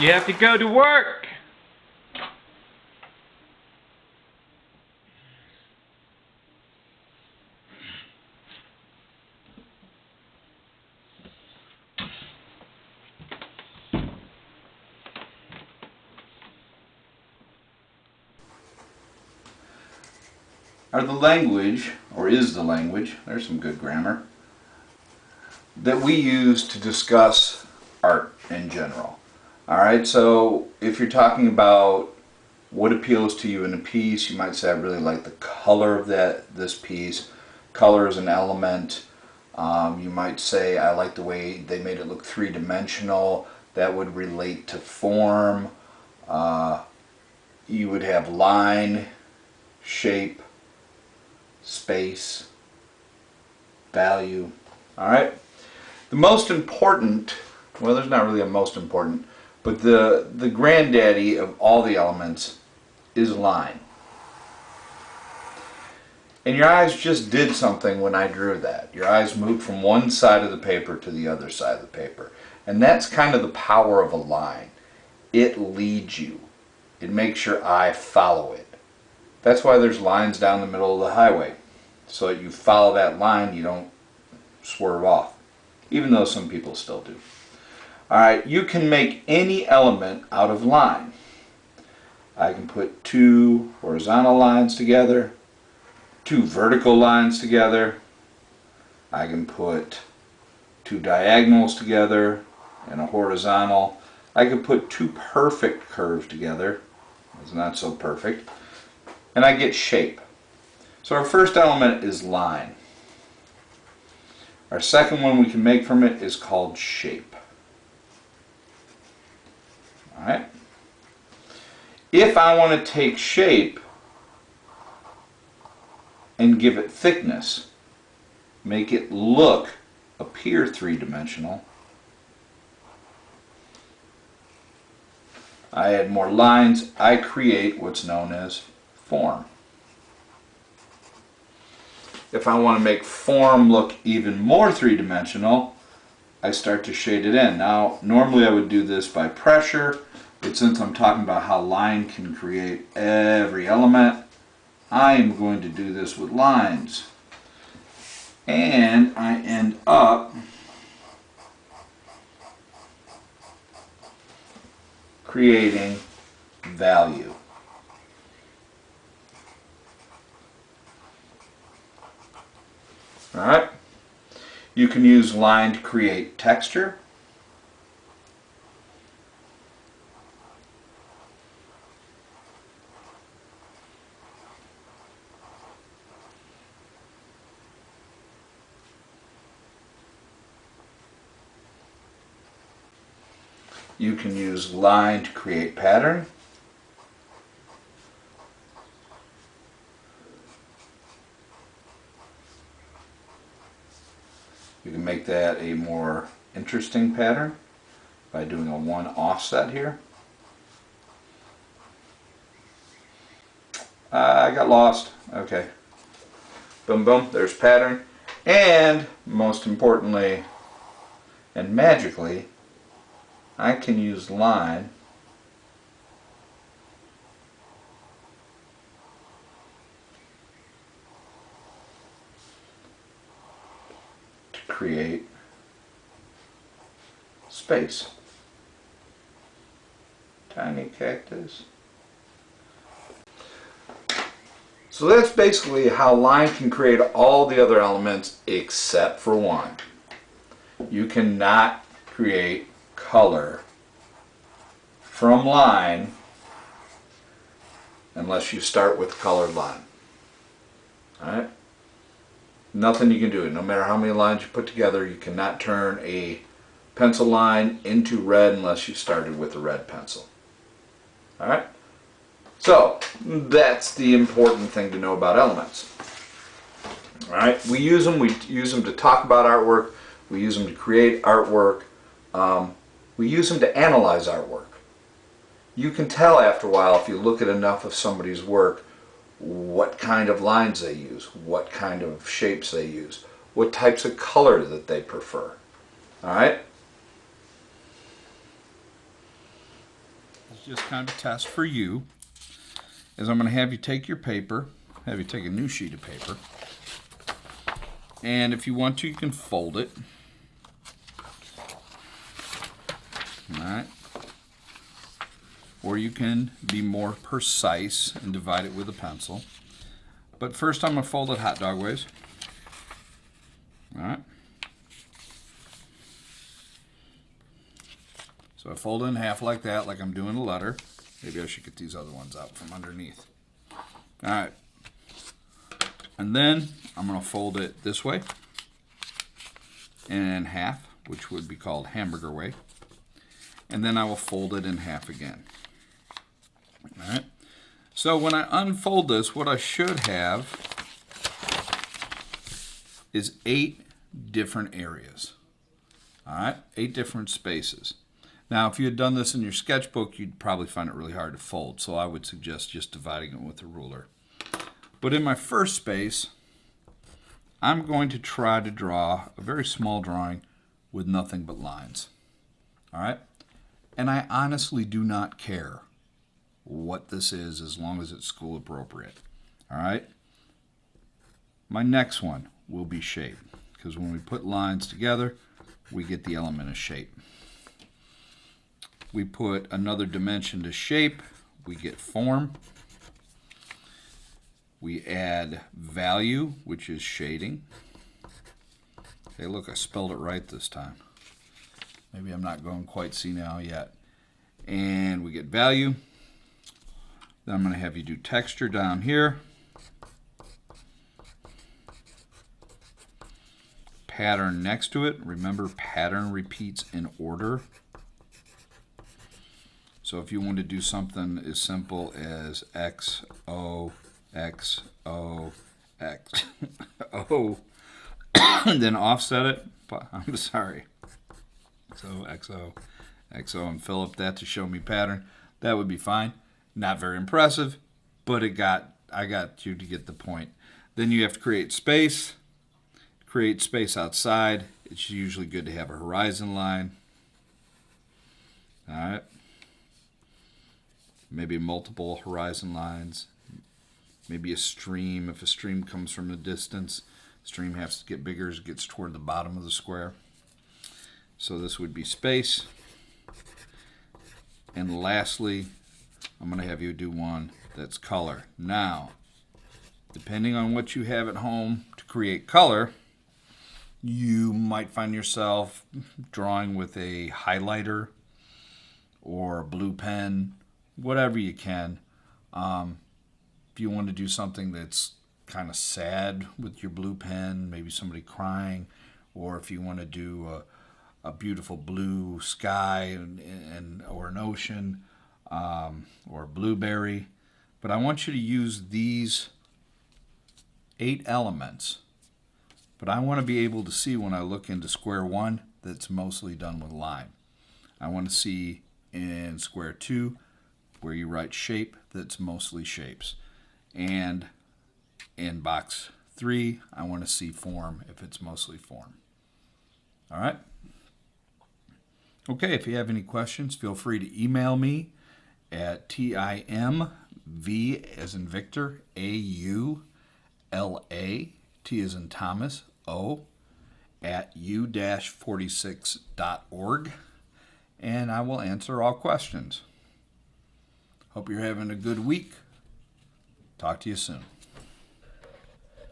You have to go to work. Are the language, or is the language, there's some good grammar, that we use to discuss art in general. Alright, so if you're talking about what appeals to you in a piece, you might say, I really like the color of this piece. Color is an element. You might say, I like the way they made it look three-dimensional. That would relate to form. You would have line, shape, space, value. Alright? The most important, well, there's not really a most important, but the granddaddy of all the elements is line. And your eyes just did something when I drew that. Your eyes moved from one side of the paper to the other side of the paper. And that's kind of the power of a line. It leads you. It makes your eye follow it. That's why there's lines down the middle of the highway. So that you follow that line, you don't swerve off. Even though some people still do. Alright, you can make any element out of line. I can put two horizontal lines together, two vertical lines together. I can put two diagonals together and a horizontal. I can put two perfect curves together. It's not so perfect. And I get shape. So our first element is line. Our second one we can make from it is called shape. Alright? If I want to take shape and give it thickness, make it appear three-dimensional, I add more lines, I create what's known as form. If I want to make form look even more three-dimensional, I start to shade it in. Now, normally I would do this by pressure, but since I'm talking about how line can create every element, I am going to do this with lines. And I end up creating value. Alright? You can use line to create texture. You can use line to create pattern. You can make that a more interesting pattern by doing a one offset here. I got lost. Okay. Boom, boom. There's pattern. And most importantly, and magically, I can use line to create space. Tiny cactus. So that's basically how line can create all the other elements except for one. You cannot create color from line unless you start with colored line. Alright? Nothing you can do. No matter how many lines you put together, you cannot turn a pencil line into red unless you started with a red pencil. Alright? So, that's the important thing to know about elements. Alright? We use them to talk about artwork. We use them to create artwork. We use them to analyze artwork. You can tell after a while, if you look at enough of somebody's work, what kind of lines they use, what kind of shapes they use, what types of color that they prefer. Alright? It's just kind of a test for you, is I'm going to have you take your paper, have you take a new sheet of paper, and if you want to, you can fold it. All right. Or you can be more precise and divide it with a pencil. But first I'm going to fold it hot dog ways. All right. So I fold it in half like that, like I'm doing a letter. Maybe I should get these other ones out from underneath. All right. And then I'm going to fold it this way and in half, which would be called hamburger way. And then I will fold it in half again. All right. So when I unfold this, what I should have is 8 different areas. All right, 8 different spaces. Now, if you had done this in your sketchbook, you'd probably find it really hard to fold. So I would suggest just dividing it with a ruler. But in my first space, I'm going to try to draw a very small drawing with nothing but lines. All right. And I honestly do not care what this is as long as it's school appropriate. All right. My next one will be shape, because when we put lines together, we get the element of shape. We put another dimension to shape, we get form. We add value, which is shading. Hey, look, I spelled it right this time. Maybe I'm not going quite senile yet. And we get value. Then I'm going to have you do texture down here. Pattern next to it. Remember, pattern repeats in order. So if you want to do something as simple as X, O, X, O, X, O, and then offset it, I'm sorry. So XO, XO, and fill up that to show me pattern. That would be fine. Not very impressive, but I got you to get the point. Then you have to create space. Create space outside. It's usually good to have a horizon line. All right. Maybe multiple horizon lines. Maybe a stream. If a stream comes from a distance, stream has to get bigger as it gets toward the bottom of the square. So this would be space. And lastly, I'm going to have you do one that's color. Now, depending on what you have at home to create color, you might find yourself drawing with a highlighter or a blue pen, whatever you can. If you want to do something that's kind of sad with your blue pen, maybe somebody crying, or if you want to do a beautiful blue sky or an ocean or a blueberry. But I want you to use these 8 elements. But I want to be able to see when I look into square 1 that's mostly done with line. I want to see in square 2 where you write shape that's mostly shapes. And in box 3, I want to see form if it's mostly form. All right? Okay, if you have any questions, feel free to email me at timv as in Victor, AULA, T as in Thomas, O, at u-46.org, and I will answer all questions. Hope you're having a good week. Talk to you soon.